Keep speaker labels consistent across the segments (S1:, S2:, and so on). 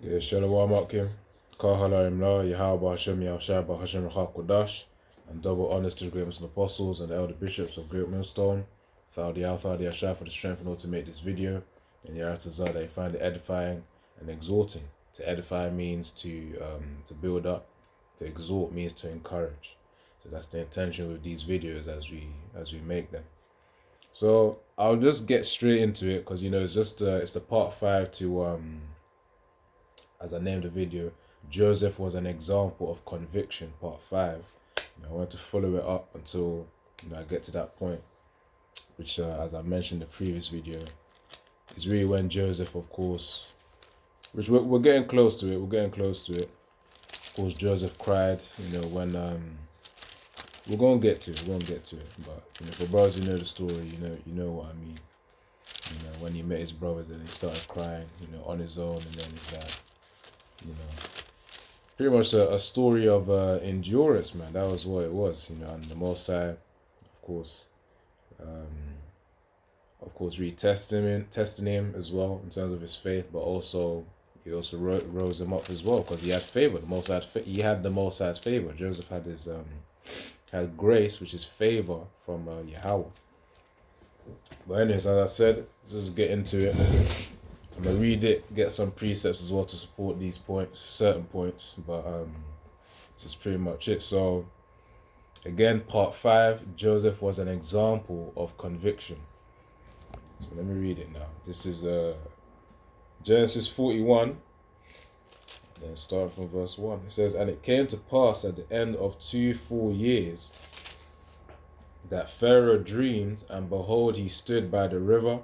S1: Yeah, Shalom Akim, Kahala Imla, Yahweh Hashem Yahushua Hashem Kodash, and double honors to the great and apostles and the elder bishops of Great Millstone. Thadi Al Thadi Ashah for the strength and all to make this video. And Yaratazah, they find it edifying and exhorting. To edify means to build up, to exhort means to encourage. So that's the intention with these videos as we make them. So I'll just get straight into it because it's the part 5 to as I named the video, Joseph was an example of conviction, part 5. I want to follow it up until I get to that point, which, as I mentioned in the previous video, is really when Joseph, of course, which we're getting close to it. We're getting close to it. Of course, Joseph cried. When we're gonna get to it. We're gonna get to it. But for brothers who know the story, you know what I mean. When he met his brothers and he started crying, on his own, and then he's like. Pretty much a story of endurance, man. That was what it was, and the Most High, of course, testing him as well in terms of his faith, but also he also rose him up as well because he had favor. He had the Most High's favor. Joseph had his had grace, which is favor from Yahweh. But anyways, as I said, just get into it. I'm gonna read it, get some precepts as well to support these points, certain points, but this is pretty much it. So again, part 5, Joseph was an example of conviction. So let me read it now. This is Genesis 41, then start from verse 1. It says, "And it came to pass at the end of 2 full years that Pharaoh dreamed, and behold, he stood by the river.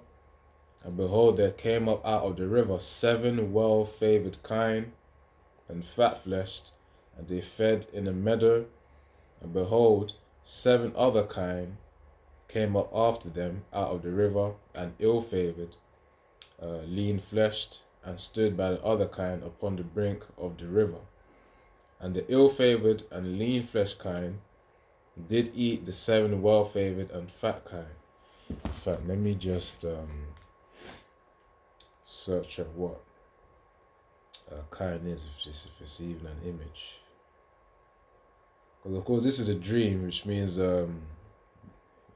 S1: And behold, there came up out of the river 7 well-favored kine and fat-fleshed, and they fed in a meadow. And behold, 7 other kine came up after them out of the river, and ill-favored, lean-fleshed, and stood by the other kine upon the brink of the river. And the ill-favored and lean-fleshed kine did eat the 7 well-favored and fat kine." In fact, let me just search of what kind is, if it's even an image. Because of course this is a dream, which means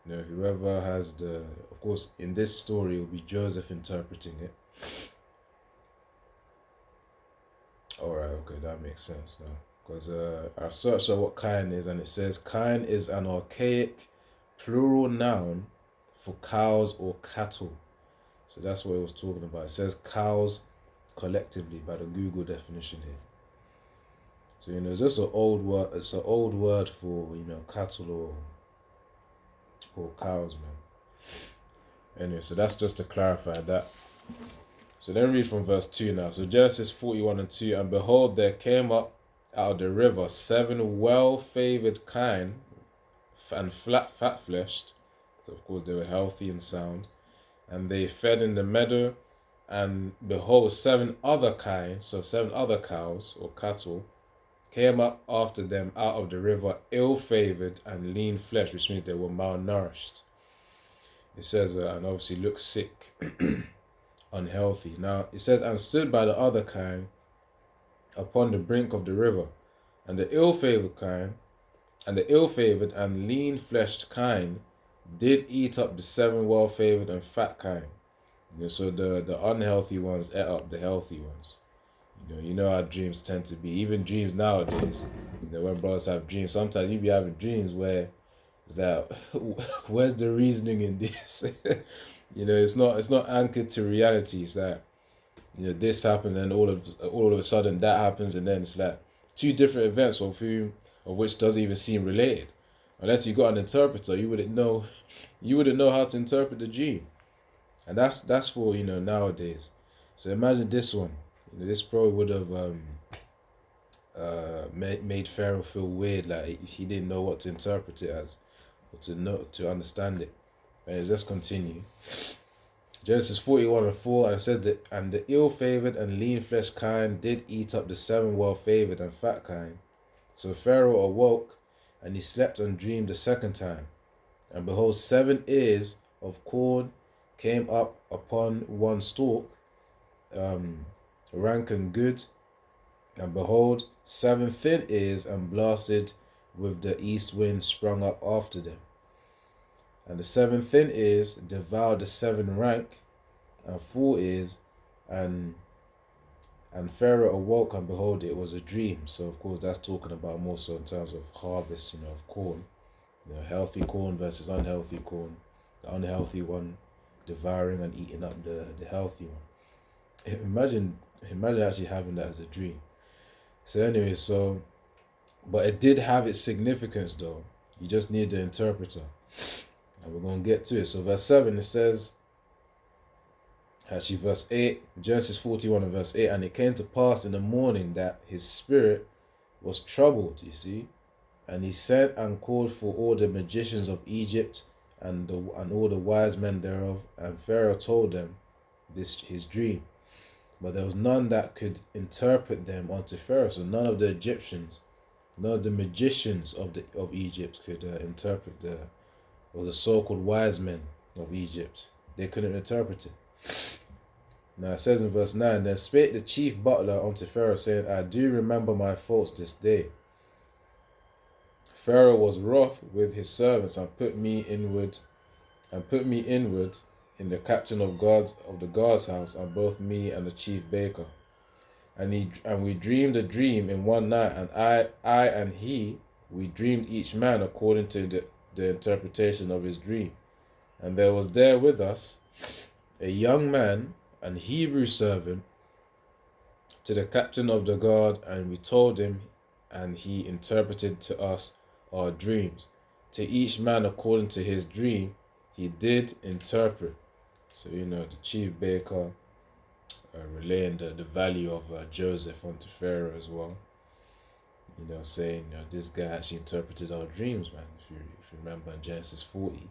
S1: whoever has of course in this story it will be Joseph interpreting it. Alright, okay, that makes sense now. Because I searched of what kind is, and it says kind is an archaic plural noun for cows or cattle. So that's what it was talking about. It says cows collectively by the Google definition here. So it's just an old word. It's an old word for cattle or cows, man. Anyway, so that's just to clarify that. So then read from verse 2 now. So Genesis 41 and 2, "And behold, there came up out of the river 7 well-favored kine and fat-fleshed." So of course they were healthy and sound. "And they fed in the meadow, and behold, 7 other kine," so 7 other cows or cattle, "came up after them out of the river, ill-favored and lean flesh," which means they were malnourished. It says, and obviously look sick, unhealthy. Now, it says, "And stood by the other kine upon the brink of the river, and the ill-favored and lean-fleshed kine did eat up the 7 well-favored and fat kine." So the unhealthy ones ate up the healthy ones. How dreams tend to be. Even dreams nowadays, when brothers have dreams, sometimes you be having dreams where it's like, where's the reasoning in this? It's not anchored to reality. It's like, this happens and all of a sudden that happens, and then it's like 2 different events of which doesn't even seem related. Unless you got an interpreter, you wouldn't know how to interpret the dream. And that's for nowadays. So imagine this one. This probably would have made Pharaoh feel weird, like he didn't know what to interpret it as, or to understand it. And let's continue. Genesis 41 and 4, and it says that, "And the ill-favored and lean-fleshed kine did eat up the 7 well-favored and fat kine. So Pharaoh awoke, and he slept and dreamed the second time. And behold, 7 ears of corn came up upon one stalk, rank and good. And behold, 7 thin ears and blasted with the east wind sprung up after them. And the 7 thin ears devoured the 7 rank and full ears, and Pharaoh awoke, and behold, it was a dream. So of course that's talking about more so in terms of harvest, of corn. Healthy corn versus unhealthy corn. The unhealthy one devouring and eating up the healthy one. Imagine actually having that as a dream. So anyway, but it did have its significance though. You just need the interpreter. And we're going to get to it. So verse 7, it says, actually verse 8, Genesis 41 and verse 8, and it came to pass in the morning that his spirit was troubled, you see, and he sent and called for all the magicians of Egypt and all the wise men thereof, and Pharaoh told them his dream. But there was none that could interpret them unto Pharaoh. So none of the Egyptians, none of the magicians of Egypt could interpret the so-called wise men of Egypt. They couldn't interpret it. Now it says in verse 9, then spake the chief butler unto Pharaoh, saying, I do remember my faults this day. Pharaoh was wroth with his servants and put me inward in the captain of the guard's house, and both me and the chief baker. And we dreamed a dream in one night, and I and he, we dreamed each man according to the interpretation of his dream. And there was there with us a young man, an Hebrew servant, to the captain of the guard, and we told him, and he interpreted to us our dreams. To each man according to his dream, he did interpret. So, the chief baker relaying the value of Joseph onto Pharaoh as well. Saying, this guy actually interpreted our dreams, man. If you remember in Genesis 40,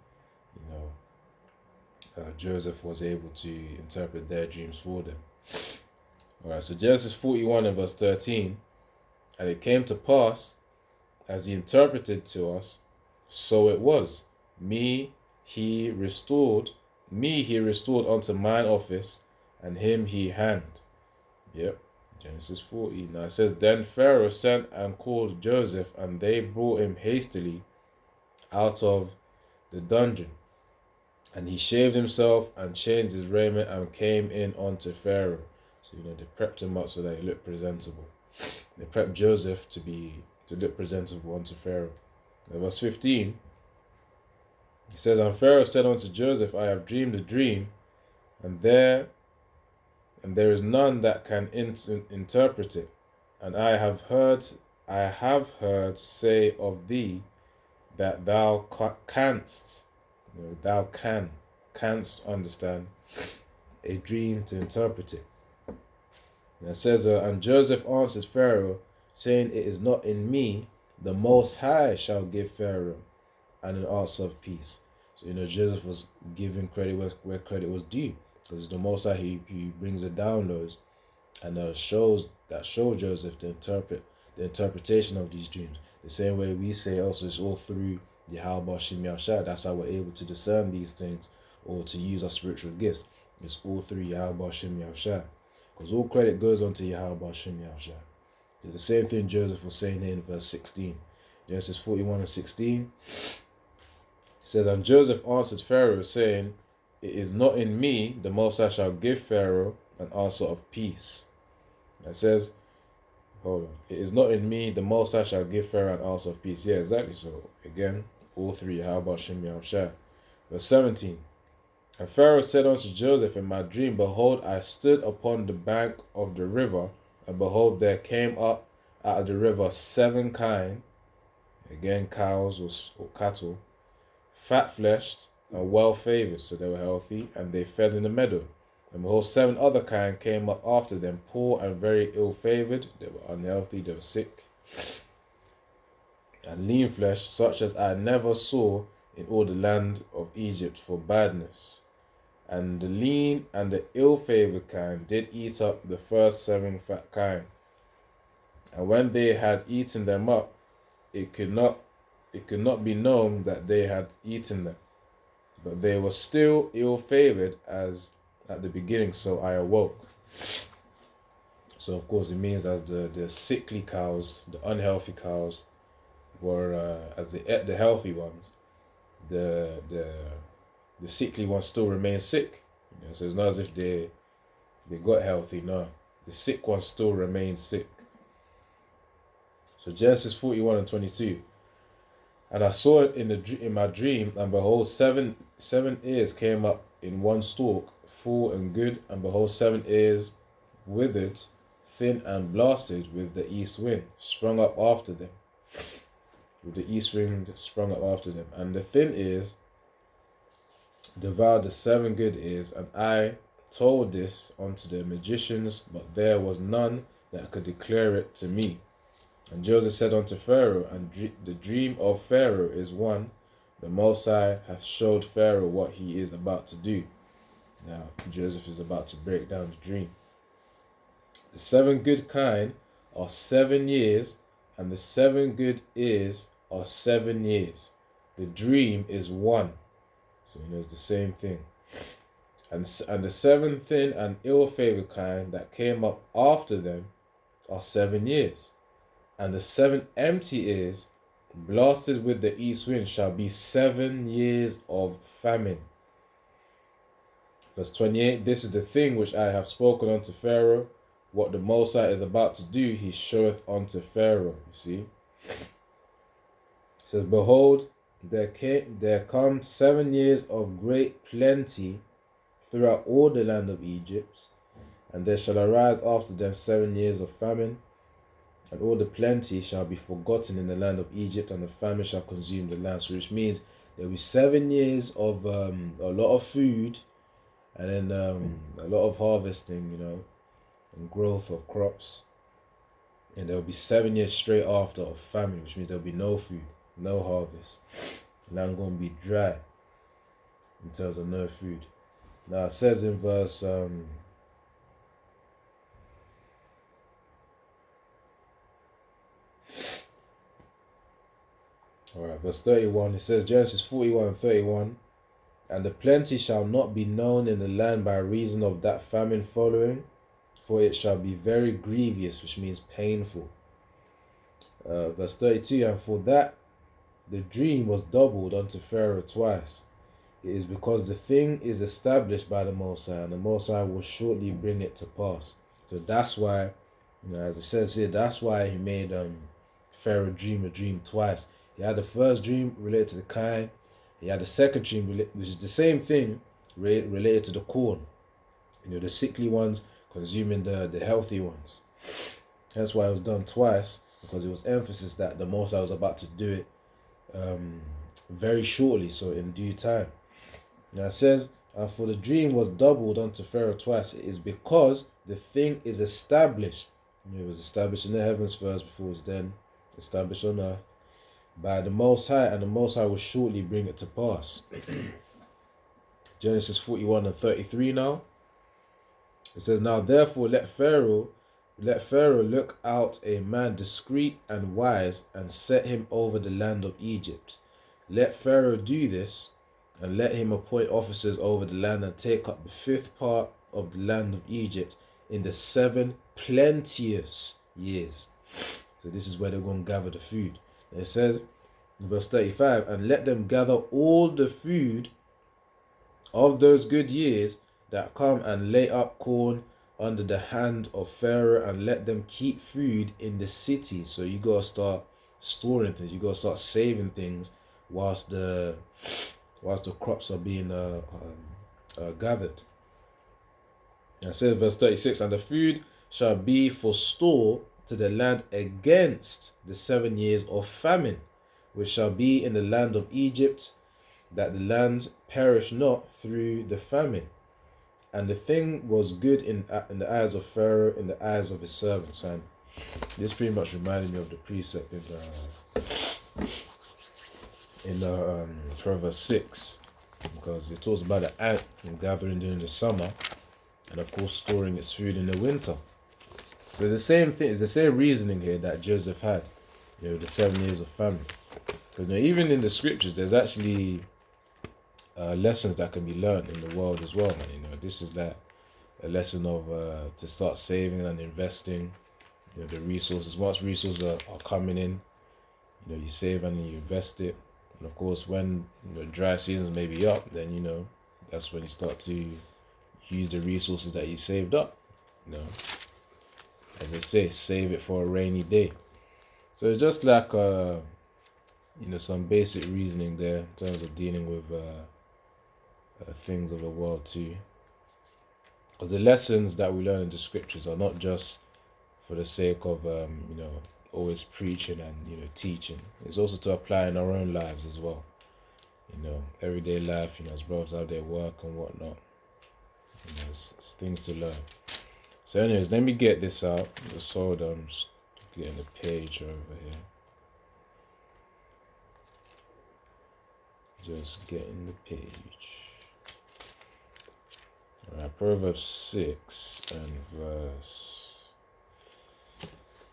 S1: Joseph was able to interpret their dreams for them. Alright, so Genesis 41 and verse 13, and it came to pass, as he interpreted to us, so it was. Me he restored unto mine office, and him he hanged. Yep, Genesis 40. Now it says, then Pharaoh sent and called Joseph, and they brought him hastily out of the dungeon. And he shaved himself and changed his raiment and came in unto Pharaoh. So, they prepped him up so that he looked presentable. They prepped Joseph to look presentable unto Pharaoh. Now, verse 15, he says, and Pharaoh said unto Joseph, I have dreamed a dream, and there is none that can interpret it. And I have heard say of thee that thou canst understand a dream to interpret it. And it says, and Joseph answered Pharaoh, saying, it is not in me, the Most High shall give Pharaoh and an answer of peace. So, Joseph was giving credit where credit was due, because the Most High, he brings the downloads and show Joseph the interpretation of these dreams. The same way we say also it's all through Yahweh Shem Yahshua. That's how we're able to discern these things or to use our spiritual gifts. It's all through Yahweh Shem Yahshua. Because all credit goes on to Yahweh Shem Yahshua. It's the same thing Joseph was saying here in verse 16. Genesis 41 and 16. It says, and Joseph answered Pharaoh, saying, it is not in me, the Most High shall give Pharaoh an answer of peace. It says, hold on, it is not in me, the Most High shall give Pharaoh an answer of peace. Yeah, exactly. So again, all three, how about Shem Yahshua? Verse 17. And Pharaoh said unto Joseph in my dream, behold, I stood upon the bank of the river, and behold, there came up out of the river 7 kine, again cows or cattle, fat-fleshed and well-favored, so they were healthy, and they fed in the meadow. And behold, 7 other kine came up after them, poor and very ill-favored, they were unhealthy, they were sick, and lean flesh, such as I never saw in all the land of Egypt for badness. And the lean and the ill-favored kine did eat up the first 7 fat kine. And when they had eaten them up, it could not be known that they had eaten them. But they were still ill-favored as at the beginning, so I awoke. So of course it means as the sickly cows, the unhealthy cows, were as they ate the healthy ones, the sickly ones still remain sick. So it's not as if they got healthy. No, the sick ones still remain sick. So Genesis 41:22. And I saw it in my dream, and behold, seven ears came up in one stalk, full and good, and behold, 7 ears withered, thin and blasted with the east wind, sprung up after them. With the east wind sprung up after them. And the thin ears devoured the 7 good ears, and I told this unto the magicians, but there was none that could declare it to me. And Joseph said unto Pharaoh, and the dream of Pharaoh is one. The Most High hath showed Pharaoh what he is about to do. Now, Joseph is about to break down the dream. The 7 good kine are 7 years, and the 7 good ears are 7 years. The dream is one. So, it's the same thing. And the 7 thin and ill-favored kine that came up after them are 7 years. And the 7 empty ears, blasted with the east wind, shall be 7 years of famine. Verse 28, this is the thing which I have spoken unto Pharaoh. What the Most High is about to do, he showeth unto Pharaoh. You see? It says, behold, there come 7 years of great plenty throughout all the land of Egypt, and there shall arise after them 7 years of famine. And all the plenty shall be forgotten in the land of Egypt, and the famine shall consume the land. So which means there will be 7 years of a lot of food, and then a lot of harvesting, and growth of crops. And there will be 7 years straight after of famine, which means there will be no food, no harvest. The land going to be dry in terms of no food. Now it says in verse verse 31, it says, Genesis 41:31, and the plenty shall not be known in the land by reason of that famine following, for it shall be very grievous, which means painful. Verse 32, and for that the dream was doubled unto Pharaoh twice. It is because the thing is established by the Most High, and the Most High will shortly bring it to pass. So that's why, as it says here, that's why he made Pharaoh dream a dream twice. He had the first dream related to the kine. He had the second dream, which is the same thing, related to the corn. The sickly ones consuming the healthy ones. That's why it was done twice, because it was emphasis that the Most High was about to do it very shortly, so in due time. Now it says, and for the dream was doubled unto Pharaoh twice. It is because the thing is established. It was established in the heavens first, before it was then established on earth by the Most High, and the Most High will shortly bring it to pass. Genesis 41:33 now. It says, now therefore let Pharaoh look out a man discreet and wise, and set him over the land of Egypt. Let Pharaoh do this, and let him appoint officers over the land, and take up the 5th part of the land of Egypt in the 7 plenteous years. So this is where they're going to gather the food. It says in verse 35, and let them gather all the food of those good years that come, and lay up corn under the hand of Pharaoh, and let them keep food in the city. So you got to start storing things. You got to start saving things whilst the crops are being gathered. And it says verse 36, and the food shall be for store to the land against the 7 years of famine, which shall be in the land of Egypt, that the land perish not through the famine. And the thing was good in the eyes of Pharaoh, in the eyes of his servants. And this pretty much reminded me of the precept in Proverbs 6, because it talks about the ant gathering during the summer, and of course storing its food in the winter. So it's the same thing. It's the same reasoning here that Joseph had, the 7 years of famine. Because even in the scriptures, there's actually lessons that can be learned in the world as well. This is that a lesson of to start saving and investing. The resources. Once resources are coming in, you save and you invest it. And of course, when dry seasons may be up, then that's when you start to use the resources that you saved up. As I say, save it for a rainy day. So it's just like some basic reasoning there in terms of dealing with things of the world too. Because the lessons that we learn in the scriptures are not just for the sake of always preaching and teaching. It's also to apply in our own lives as well. Everyday life. As brothers out there work and whatnot. It's things to learn. So, anyways, let me get this out. Just hold on, just getting the page over here. Just getting the page. Alright, Proverbs 6 and verse.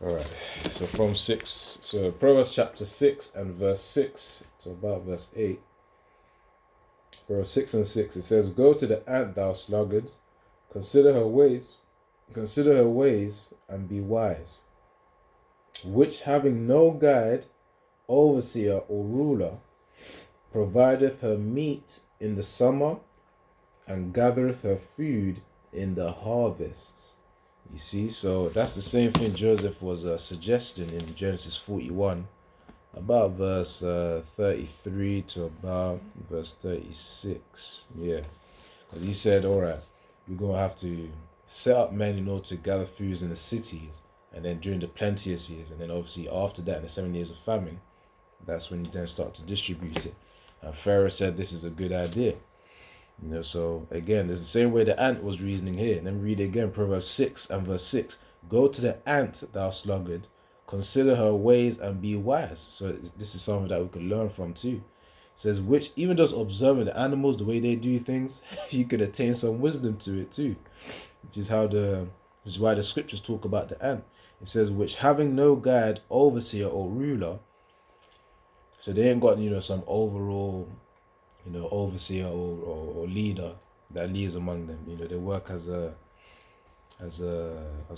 S1: Alright, so from 6. So, Proverbs chapter 6 and verse 6 to about verse 8. Proverbs 6 and 6, it says, "Go to the ant, thou sluggard, consider her ways and be wise, which having no guide, overseer, or ruler, provideth her meat in the summer, and gathereth her food in the harvest." You see, so that's the same thing Joseph was suggesting in Genesis 41, about verse 33 to about verse 36. Yeah, because he said, all right, we're going to have to set up men in order to gather foods in the cities, and then during the plenteous years, and then obviously after that, in the 7 years of famine, that's when you then start to distribute it. And Pharaoh said this is a good idea. So again, there's the same way the ant was reasoning here. Let me read it again, Proverbs 6 and verse 6. "Go to the ant, thou sluggard, consider her ways and be wise." So this is something that we can learn from too. It says, which even just observing the animals, the way they do things, you could attain some wisdom to it too. Which is why the scriptures talk about the ant. It says, which having no guide, overseer, or ruler. So they ain't got some overall overseer or leader that leads among them. They work as a I was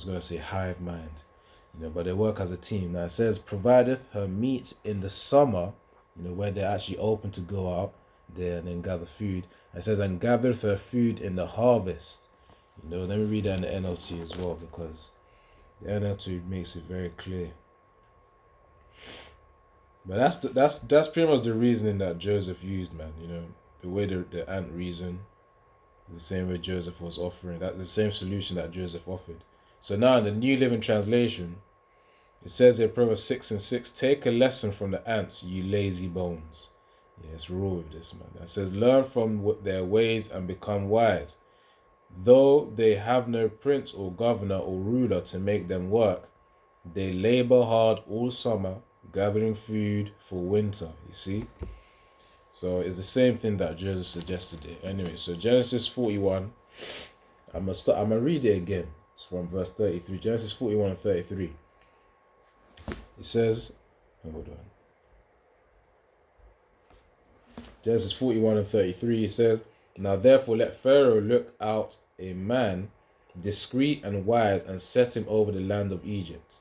S1: gonna say hive mind, but they work as a team. Now it says, provideth her meat in the summer, where they're actually open to go out there and then gather food. It says, and gathereth her food in the harvest. Let me read that in the NLT as well, because the NLT makes it very clear. But that's pretty much the reasoning that Joseph used, man. The way the ant reasoned is the same way Joseph was offering. That's the same solution that Joseph offered. So now in the New Living Translation, it says here, Proverbs 6 and 6, "Take a lesson from the ants, you lazy bones." Yeah, it's raw with this, man. It says, "Learn from their ways and become wise. Though they have no prince or governor or ruler to make them work, they labor hard all summer, gathering food for winter." You see? So it's the same thing that Joseph suggested here. Anyway, so Genesis 41, I'm gonna read it again. It's from verse 33. Genesis 41 and 33. It says, hold on. Genesis 41 and 33, it says, "Now therefore let Pharaoh look out a man discreet and wise, and set him over the land of Egypt.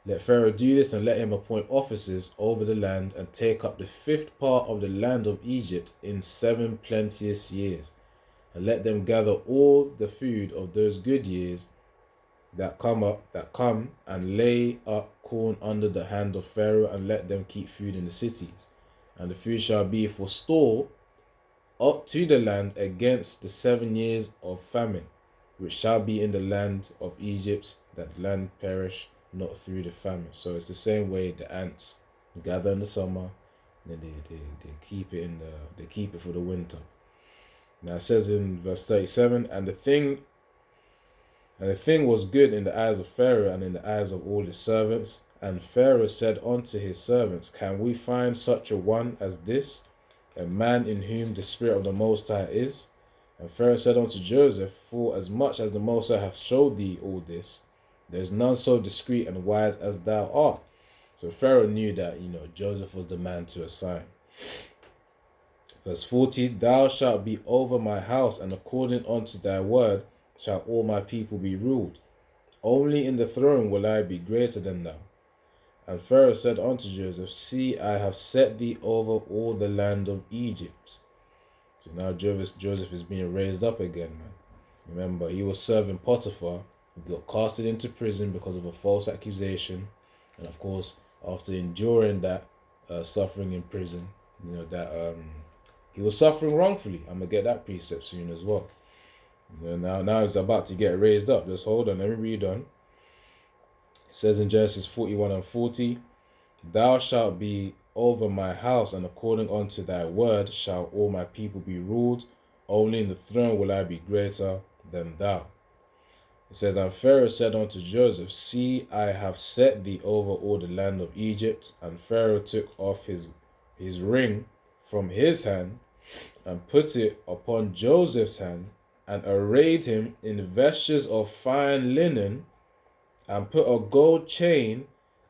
S1: Let Pharaoh do this, and let him appoint officers over the land, and take up the 5th part of the land of Egypt in 7 plenteous years. And let them gather all the food of those good years that come, and lay up corn under the hand of Pharaoh, and let them keep food in the cities. And the food shall be for store up to the land against the 7 years of famine, which shall be in the land of Egypt, that the land perish not through the famine." So it's the same way the ants gather in the summer, and then they keep it for the winter. Now it says in verse 37, and the thing was good in the eyes of Pharaoh and in the eyes of all his servants. And Pharaoh said unto his servants, "Can we find such a one as this, a man in whom the Spirit of the Most High is?" And Pharaoh said unto Joseph, "For as much as the Most High hath showed thee all this, there is none so discreet and wise as thou art." So Pharaoh knew that, Joseph was the man to assign. Verse 40, "Thou shalt be over my house, and according unto thy word, shall all my people be ruled. Only in the throne will I be greater than thou. And Pharaoh said unto Joseph, See, I have set thee over all the land of Egypt. So now Joseph is being raised up again, man. Remember, he was serving Potiphar. He got casted into prison because of a false accusation. And of course, after enduring that suffering in prison, that he was suffering wrongfully. I'm going to get that precept soon as well. Now he's about to get raised up. Just hold on, let me read on. It says in Genesis 41 and 40, Thou shalt be over my house, and according unto thy word shall all my people be ruled. Only in the throne will I be greater than thou. It says, And Pharaoh said unto Joseph, See, I have set thee over all the land of Egypt. And Pharaoh took off his ring from his hand and put it upon Joseph's hand, and arrayed him in vestures of fine linen, and put a gold chain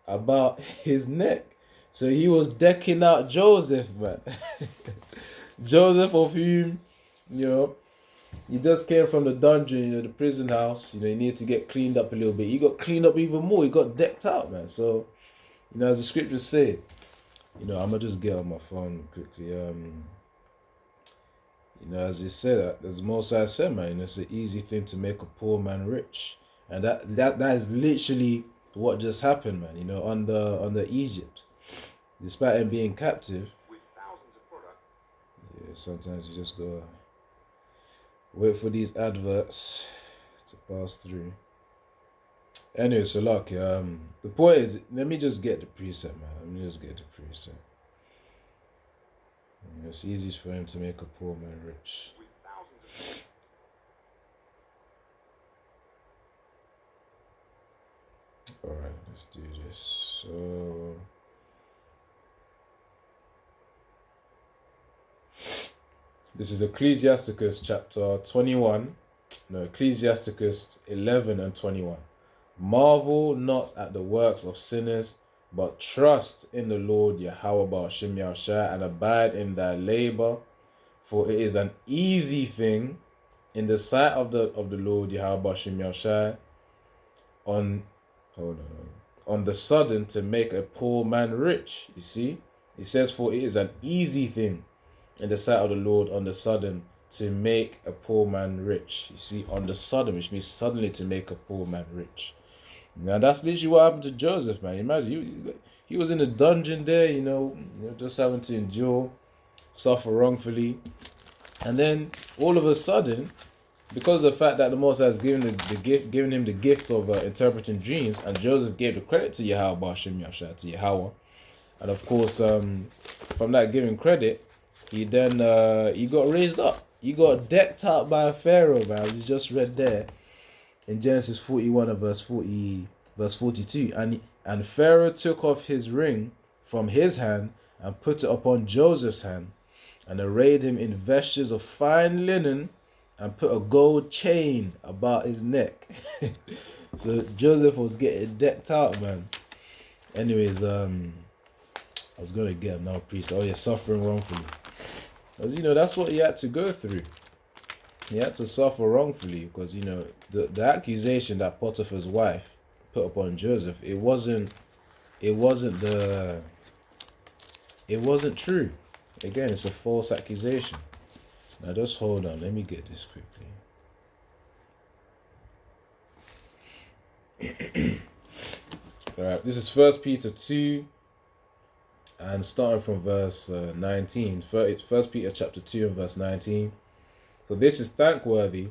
S1: about his neck. So he was decking out Joseph, man. Joseph, of whom, he just came from the dungeon, the prison house. He needed to get cleaned up a little bit. He got cleaned up even more. He got decked out, man. So, as the scriptures say, I'm going to just get on my phone quickly. As it said, as Most High said, man, it's an easy thing to make a poor man rich. And that is literally what just happened, man, under Egypt. Despite him being captive. With thousands of products. Yeah, sometimes you just go wait for these adverts to pass through. Anyway, so look, the point is, let me just get the preset, man. Let me just get the preset. It's easy for him to make a poor man rich. With thousands of Alright, let's do this. So this is Ecclesiasticus chapter 21. No, Ecclesiasticus 11 and 21. Marvel not at the works of sinners, but trust in the Lord Yahweh Ba'ashem Yahushua, and abide in thy labor, for it is an easy thing in the sight of the Lord Yahweh Ba'ashem Yahushua on the sudden to make a poor man rich. You see, it says, for it is an easy thing in the sight of the Lord on the sudden to make a poor man rich. You see, on the sudden, which means suddenly to make a poor man rich. Now that's literally what happened to Joseph, man. Imagine he was in a dungeon there, just having to endure, suffer wrongfully, and then all of a sudden, because of the fact that the Most High has given him the gift of interpreting dreams, and Joseph gave the credit to Yahweh Ba'ashem Yahushua, to Yahweh, and of course, from that giving credit, he then he got raised up. He got decked out by a Pharaoh, man. We just read there in Genesis 41 and verse 42. And Pharaoh took off his ring from his hand and put it upon Joseph's hand, and arrayed him in vestures of fine linen, and put a gold chain about his neck. So Joseph was getting decked out, man. Anyways, I was gonna get another priest. Oh yeah, suffering wrongfully. Because that's what he had to go through. He had to suffer wrongfully because the accusation that Potiphar's wife put upon Joseph, it wasn't true. Again, it's a false accusation. Now just hold on, let me get this quickly. Alright, this is 1 Peter 2, and starting from verse 19. 1 Peter chapter 2 and verse 19. For this is thankworthy,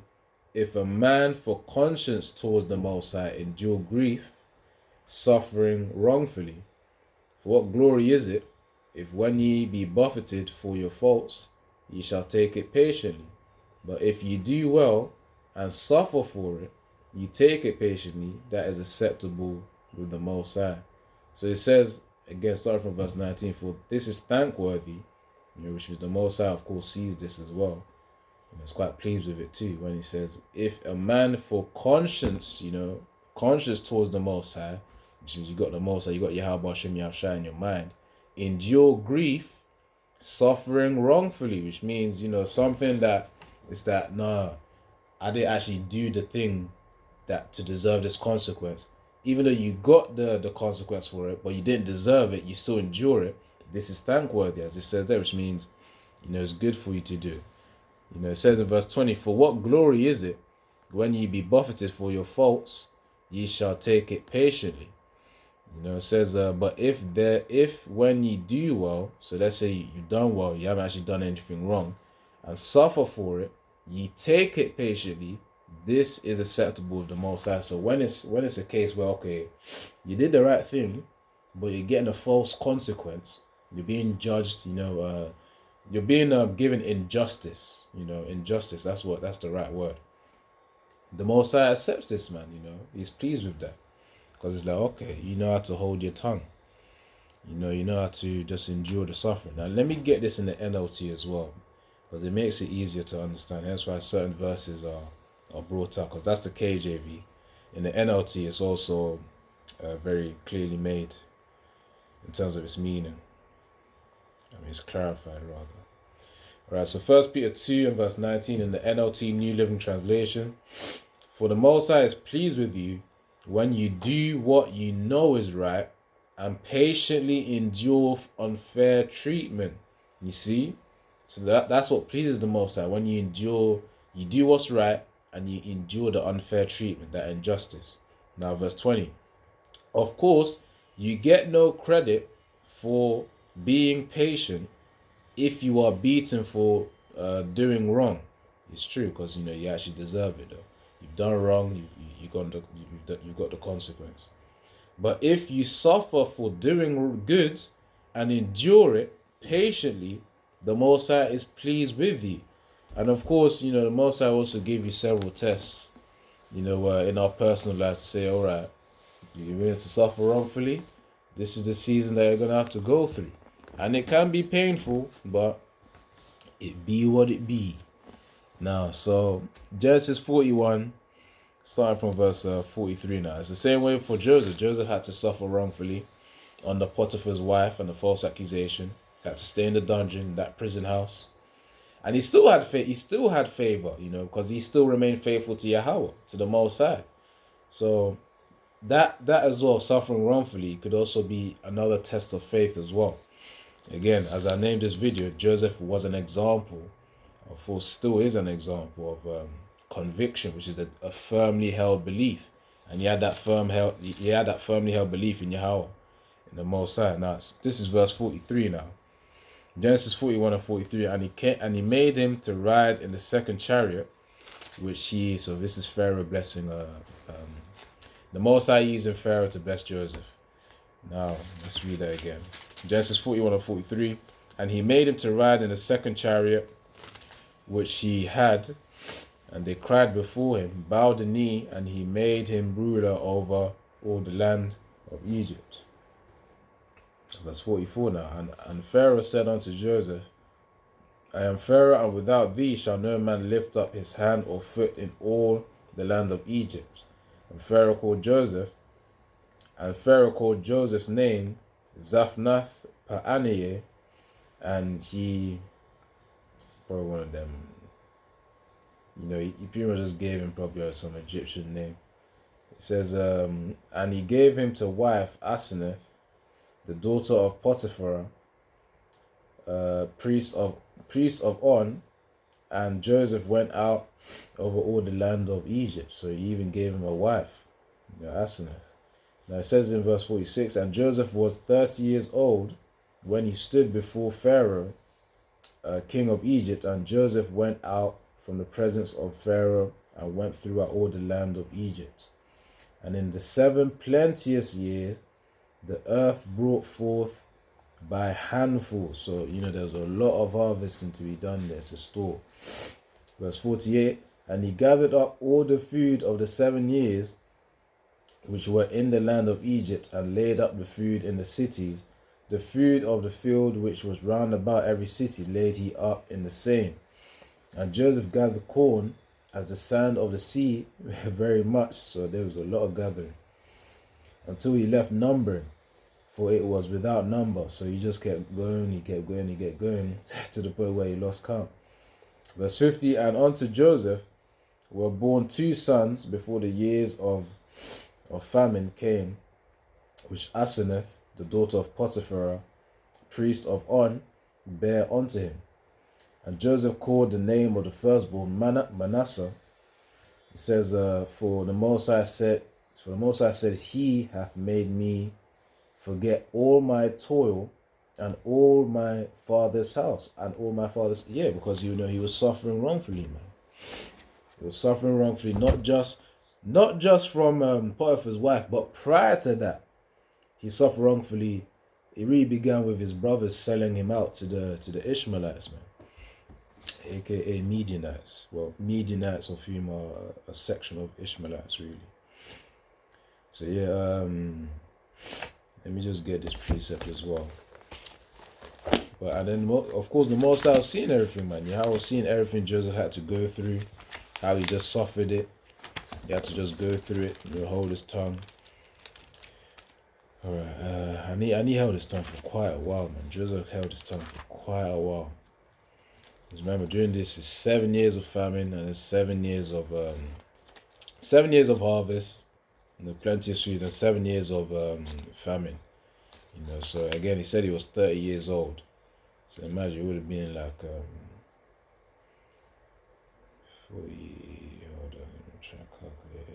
S1: if a man for conscience towards the Most High endure grief, suffering wrongfully. For what glory is it, if when ye be buffeted for your faults, ye shall take it patiently? But if ye do well, and suffer for it, ye take it patiently, that is acceptable with the Most High. So it says, again, starting from verse 19, for this is thankworthy, which is the Most High, of course, sees this as well. It's quite pleased with it too, when he says, if a man for conscience, conscience towards the Most High, which means you got the Most High, you got Yahweh Ba'ashem Yahushua in your mind, endure grief, suffering wrongfully, which means, something that is that, I didn't actually do the thing that to deserve this consequence. Even though you got the consequence for it, but you didn't deserve it, you still endure it. This is thankworthy, as it says there, which means, it's good for you to do. It says in verse 20, for what glory is it when ye be buffeted for your faults, ye shall take it patiently. It says, but if when ye do well, so let's say you've done well, you haven't actually done anything wrong, and suffer for it, ye take it patiently, this is acceptable of the Most High. So when it's a case where, okay, you did the right thing, but you're getting a false consequence, you're being judged, you're being given injustice, injustice, that's the right word. The Most High accepts this, man, he's pleased with that. Because it's like, okay, you know how to hold your tongue. You know how to just endure the suffering. Now, let me get this in the NLT as well, because it makes it easier to understand. That's why certain verses are brought up, because that's the KJV. In the NLT, it's also very clearly made in terms of its meaning. It's clarified, rather. All right, so 1 Peter 2 and verse 19 in the NLT New Living Translation. For the Most High is pleased with you when you do what you know is right and patiently endure unfair treatment. You see? So that's what pleases the Most High. When you endure, you do what's right and you endure the unfair treatment, that injustice. Now, verse 20. Of course, you get no credit for being patient if you are beaten for doing wrong. It's true, because you actually deserve it though. You've done wrong, you've got the consequence. But if you suffer for doing good and endure it patiently, the Most High is pleased with you. And of course, the Most High also gave you several tests, in our personal lives to say, all right, you're willing to suffer wrongfully, this is the season that you're going to have to go through. And it can be painful, but it be what it be. Now, so Genesis 41, starting from verse 43 now. It's the same way for Joseph. Joseph had to suffer wrongfully under Potiphar's wife and the false accusation. He had to stay in the dungeon, that prison house. And he still had favor, because he still remained faithful to Yahweh, to the Most High. So that as well, suffering wrongfully, could also be another test of faith as well. Again, as I named this video, Joseph was an example, or still is an example of conviction, which is a firmly held belief, and he had that firmly held belief in Yahweh, in the Most High. Now, this is verse 43 now. Genesis 41 and 43, and he made him to ride in the second chariot, so this is Pharaoh blessing, the Most High using Pharaoh to bless Joseph. Now, let's read that again. Genesis 41 and 43, and he made him to ride in the second chariot, which he had, and they cried before him, bowed the knee, and he made him ruler over all the land of Egypt. Verse 44 now. And Pharaoh said unto Joseph, I am Pharaoh, and without thee shall no man lift up his hand or foot in all the land of Egypt. And Pharaoh called Joseph's name Zaphnath Paaneah, and he, probably one of them, he pretty much just gave him probably some Egyptian name. It says, and he gave him to wife Asenath, the daughter of Potiphar, priest of On, and Joseph went out over all the land of Egypt. So he even gave him a wife, Asenath. Now it says in verse 46, and Joseph was 30 years old when he stood before Pharaoh, king of Egypt, and Joseph went out from the presence of Pharaoh and went throughout all the land of Egypt. And in the 7 plenteous years, the earth brought forth by handfuls. So, there's a lot of harvesting to be done there to store. Verse 48, and he gathered up all the food of the 7 years which were in the land of Egypt, and laid up the food in the cities. The food of the field which was round about every city laid he up in the same. And Joseph gathered corn as the sand of the sea very much. So there was a lot of gathering, until he left numbering, for it was without number. So he just kept going, he kept going to the point where he lost count. Verse 50, and unto Joseph were born 2 sons before the years of famine came, which Asenath, the daughter of Potiphar, priest of On, bare unto him. And Joseph called the name of the firstborn Manasseh. It says, for the Most High said, He hath made me forget all my toil and all my father's house and all my father's, because he was suffering wrongfully, man. He was suffering wrongfully, not just from Potiphar's wife, but prior to that, he suffered wrongfully. It really began with his brothers selling him out to the Ishmaelites, man, aka Midianites. Well, Midianites, of whom are a section of Ishmaelites, really. So let me just get this precept as well. But and then of course the Most High was seeing everything, man. I was seeing everything Joseph had to go through, how he just suffered it. He had to just go through it, hold his tongue. Alright, and he held his tongue for quite a while, man. Joseph held his tongue for quite a while. Because remember, during this is 7 years of famine and it's 7 years of harvest, plenty of sweets, and 7 years of famine. So again, he said he was 30 years old. So imagine it would have been like 40. Hold on, I'm trying to calculate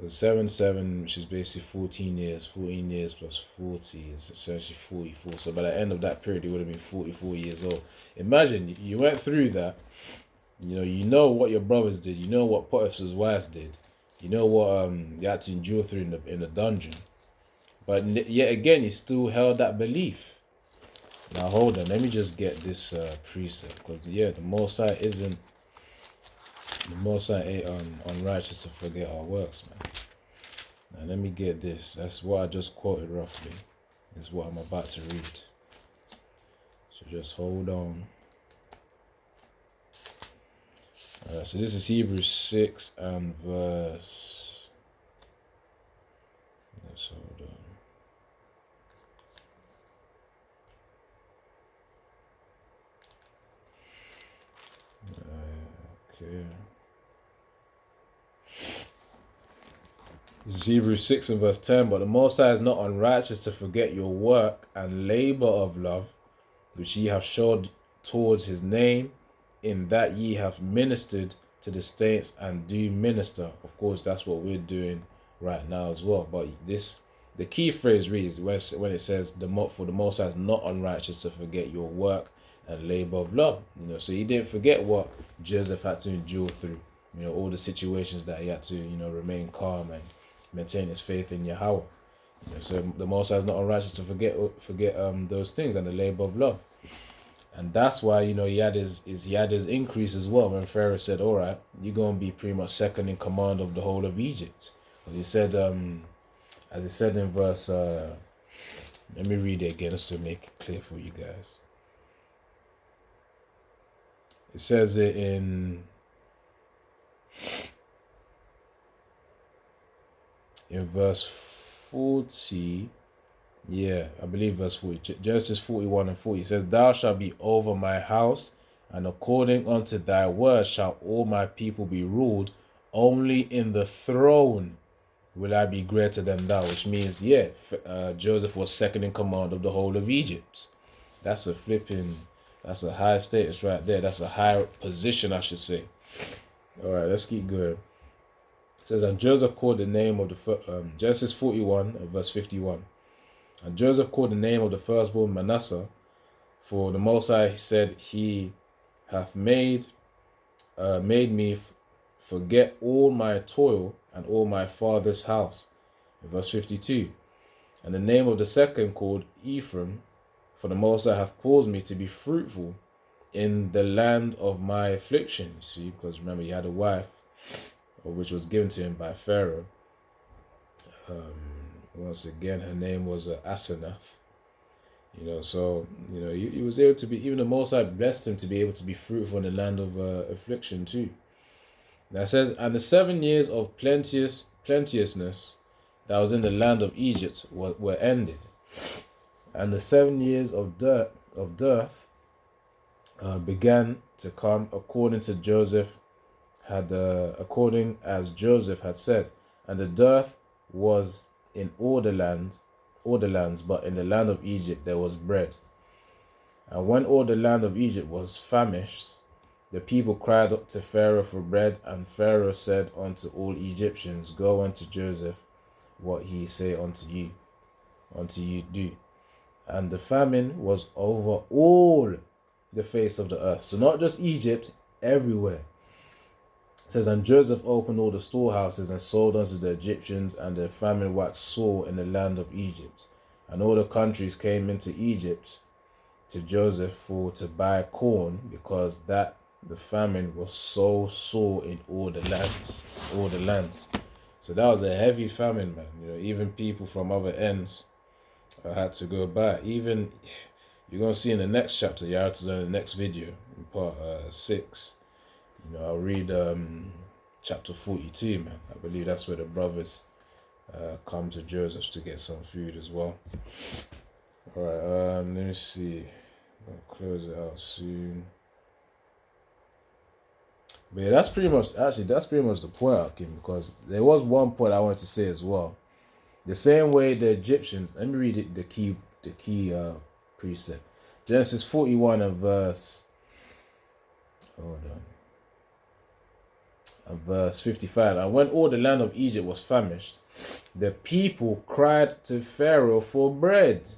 S1: it. 7, which is basically 14 years. 14 years plus 40 is essentially 44. So by the end of that period, he would have been 44 years old. Imagine you went through that. You know what your brothers did. You know what Potiphar's wives did. You know what you had to endure through in the dungeon. But yet again, he still held that belief. Now hold on, let me just get this precept, because the Most High ain't unrighteous to forget our works, man. Now let me get this. That's what I just quoted roughly. This is what I'm about to read. So just hold on. Alright, so this is Hebrews 6 and verse. Let's hold on. Okay. This is Hebrews 6 and verse 10. But the Most High is not unrighteous to forget your work and labor of love, which ye have showed towards his name, in that ye have ministered to the saints and do minister. Of course, that's what we're doing right now as well. But the key phrase reads when it says for the Most High is not unrighteous to forget your work and labor of love. So he didn't forget what Joseph had to endure through. All the situations that he had to remain calm and maintain his faith in Yahweh. So the Most High is not unrighteous to forget those things and the labor of love. And that's why he had his increase as well when Pharaoh said, all right, you're going to be pretty much second in command of the whole of Egypt. As he said in verse, let me read it again just to make it clear for you guys. It says it in verse 40. Yeah, I believe verse 40. Genesis 41 and 40 says, Thou shalt be over my house, and according unto thy word shall all my people be ruled. Only in the throne will I be greater than thou. Which means, Joseph was second in command of the whole of Egypt. That's a high status right there. That's a high position, I should say. All right, let's keep going. It says, and Joseph called the name of the Genesis 41 verse 51. And Joseph called the name of the firstborn Manasseh, for the Most High said, He hath made me forget all my toil and all my father's house. In verse 52. And the name of the second called Ephraim, for the Most High hath caused me to be fruitful in the land of my affliction. You see, because remember, he had a wife, which was given to him by Pharaoh. Once again, her name was Asenath. So he was able to be, even the Most High blessed him to be able to be fruitful in the land of affliction too. Now it says, and the 7 years of plenteousness that was in the land of Egypt were ended, and the 7 years of dearth began to come according to Joseph had, according as Joseph had said, and the dearth was in all the lands, but in the land of Egypt there was bread. And when all the land of Egypt was famished, the people cried up to Pharaoh for bread, and Pharaoh said unto all Egyptians, Go unto Joseph, what he say unto you do. And the famine was over all the face of the earth. So not just Egypt, everywhere. It says, and Joseph opened all the storehouses and sold unto the Egyptians, and the famine waxed sore in the land of Egypt. And all the countries came into Egypt to Joseph for to buy corn, because that the famine was so sore in all the lands. So that was a heavy famine, man. Even people from other ends had to go buy. Even you're gonna see in the next chapter, you have to in the next video, in part 6. I'll read chapter 42, man. I believe that's where the brothers come to Joseph to get some food as well. All right, let me see. I'll close it out soon. But yeah, that's pretty much the point, Akim, because there was one point I wanted to say as well. The same way the Egyptians, let me read it, the key precept. Genesis 41 and verse, and verse 55. And when all the land of Egypt was famished, the people cried to Pharaoh for bread.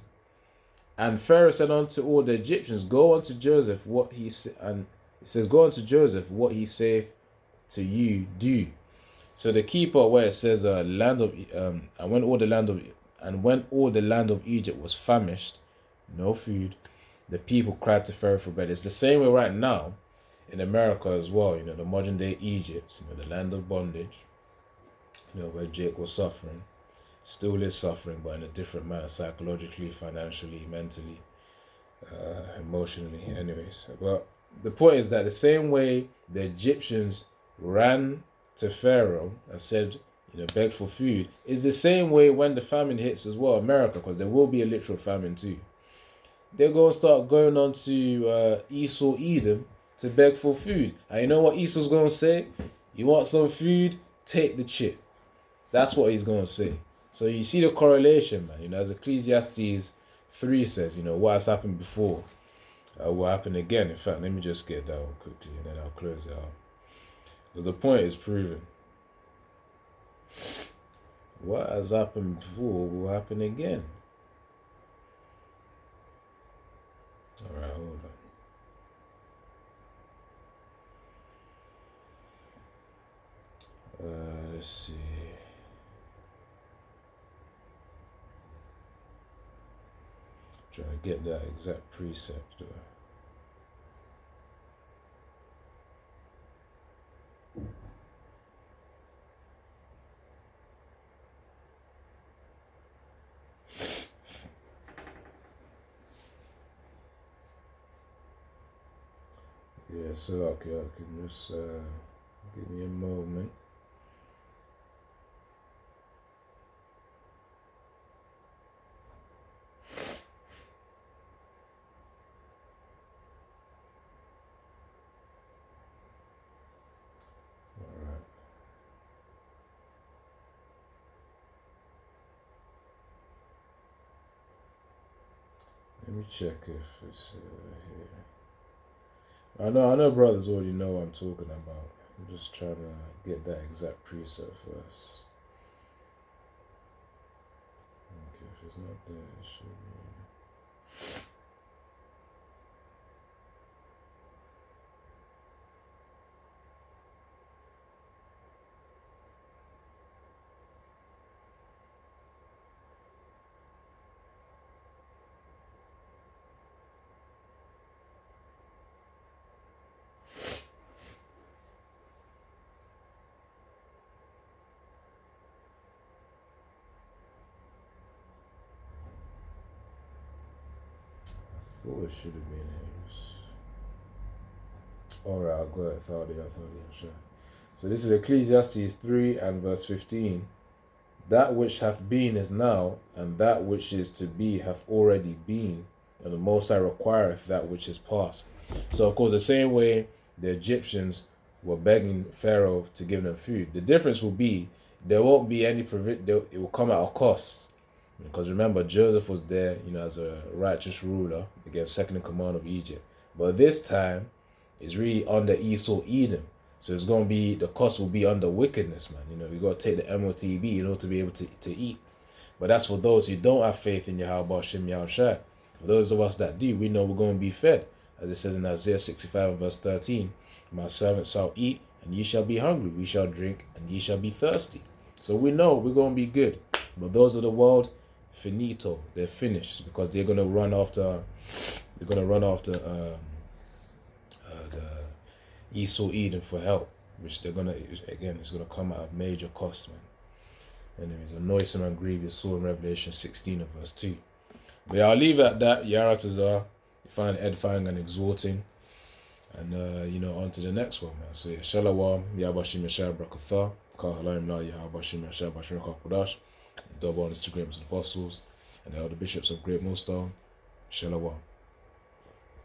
S1: And Pharaoh said unto all the Egyptians, Go unto Joseph, what he and it says, Go unto Joseph, what he saith to you do. So the key part where it says, land of and when all the land of Egypt was famished, no food, the people cried to Pharaoh for bread. It's the same way right now in America as well. The modern day Egypt, the land of bondage, where Jake was suffering, still is suffering, but in a different manner, psychologically, financially, mentally, emotionally. Anyways, but the point is that the same way the Egyptians ran to Pharaoh and said, begged for food, is the same way when the famine hits as well, America, because there will be a literal famine too. They're going to start going on to Esau, Edom, to beg for food. And you know what Esau's going to say? You want some food? Take the chip. That's what he's going to say. So you see the correlation, man. As Ecclesiastes 3 says, what has happened before will happen again. In fact, let me just get that one quickly and then I'll close it out. Because the point is proven. What has happened before will happen again. Alright, hold on. Let's see. Trying to get that exact precept though. Yeah, so okay, I can just give me a moment. Let me check if it's here. I know brothers already know what I'm talking about. I'm just trying to get that exact precept first. Okay, if it's not there, it should be. I thought it should have been here. Alright, I'll go ahead. Sure. So this is Ecclesiastes 3 and verse 15. That which hath been is now, and that which is to be hath already been, and the Most High requireth that which is past. So of course the same way the Egyptians were begging Pharaoh to give them food. The difference will be there won't be any it will come at a cost. Because remember, Joseph was there, as a righteous ruler, again, second in command of Egypt. But this time, it's really under Esau Edom. So it's going to be, the cost will be under wickedness, man. You got to take the MOTB in order to be able to eat. But that's for those who don't have faith in Yahweh Shem Yahushua. For those of us that do, we know we're going to be fed. As it says in Isaiah 65 verse 13, my servants shall eat, and ye shall be hungry. We shall drink, and ye shall be thirsty. So we know we're going to be good. But those of the world, finito, they're finished, because they're going to run after the Esau Edom for help, which they're going to, again, it's going to come at a major cost, man. Anyways, a noisome and grievous saw in Revelation 16 of verse 2. But yeah, I'll leave it at that. Yaratazar, you find edifying and exhorting. And, on to the next one, man. So, yeah, Shalawam, Yabashim Yashar Brakatha, Kahalayim La Yahabashim Yashar Bashir Kakudash, double on Instagram Apostles, and the elder bishops of Great Millstone. Shalawam.